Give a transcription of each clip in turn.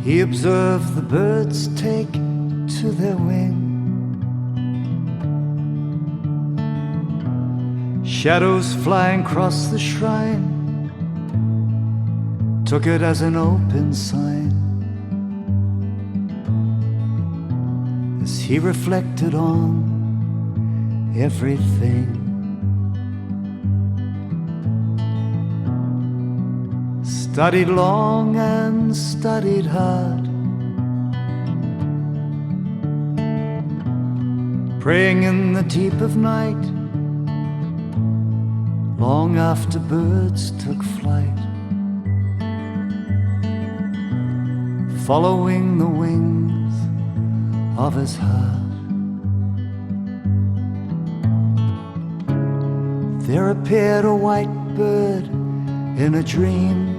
He observed the birds take to their wing. Shadows flying across the shrine took it as an open sign, as he reflected on everything. Studied long and studied hard, praying in the deep of night, long after birds took flight, following the wings of his heart. There appeared a white bird in a dream,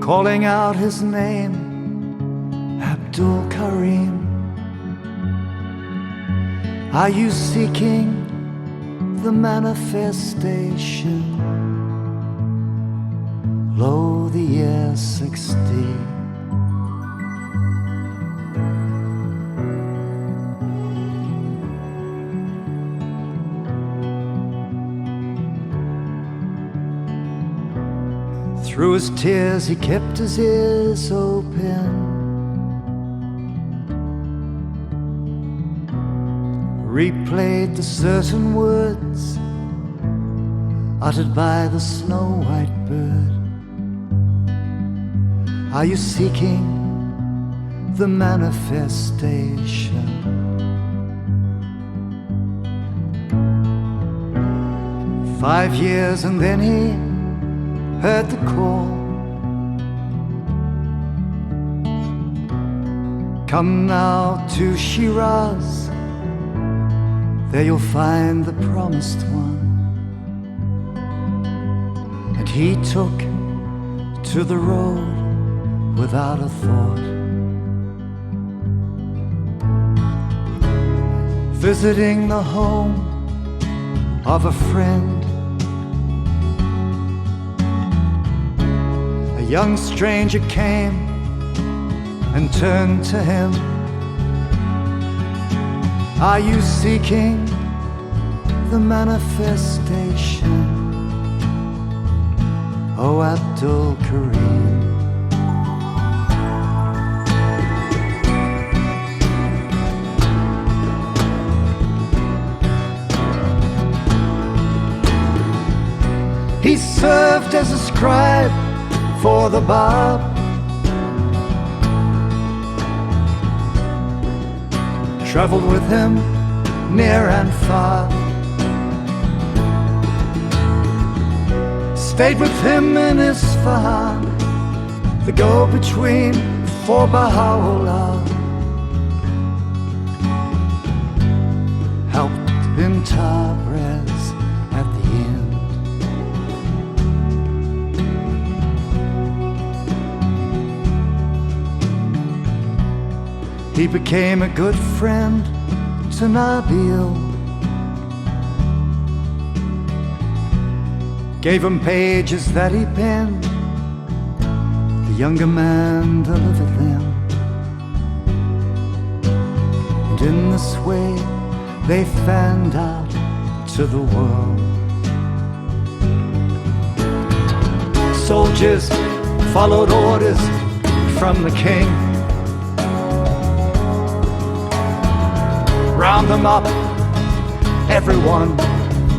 calling out his name, Abdu'l-Karim. Are you seeking the manifestation? Lo, the year 60. Through his tears he kept his ears open, replayed the certain words uttered by the snow-white bird. Are you seeking the manifestation? 5 years and then he heard the call. Come now to Shiraz, there you'll find the promised one. And he took to the road without a thought, visiting the home of a friend. A young stranger came and turned to him. Are you seeking the manifestation? Oh, Abdu'l-Karim. He served as a scribe for the Bab, traveled with him near and far, stayed with him in Isfahan, the go-between for Baha'u'llah, helped in Tabriz at the end. He became a good friend to Nabil, gave him pages that he penned. The younger man delivered them, and in this way they fanned out to the world. Soldiers followed orders from the king, round them up, everyone,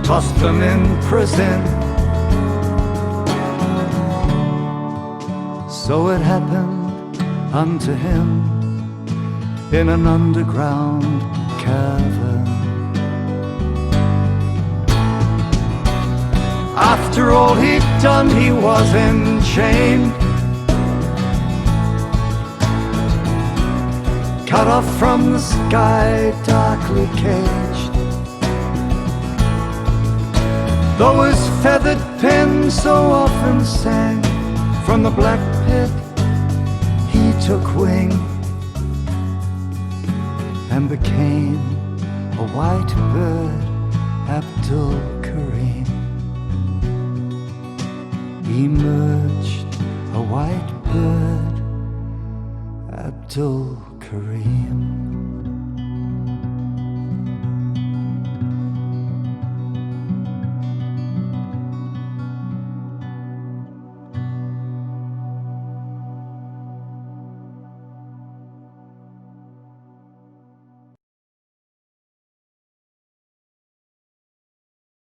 tossed them in prison. So it happened unto him in an underground cavern. After all he'd done, he was enchained, cut off from the sky, darkly caged. Though his feathered pen so often sang from the black pit, he took wing and became a white bird, Abdu'l-Karim. emerged a white bird, Abdu'l-Karim.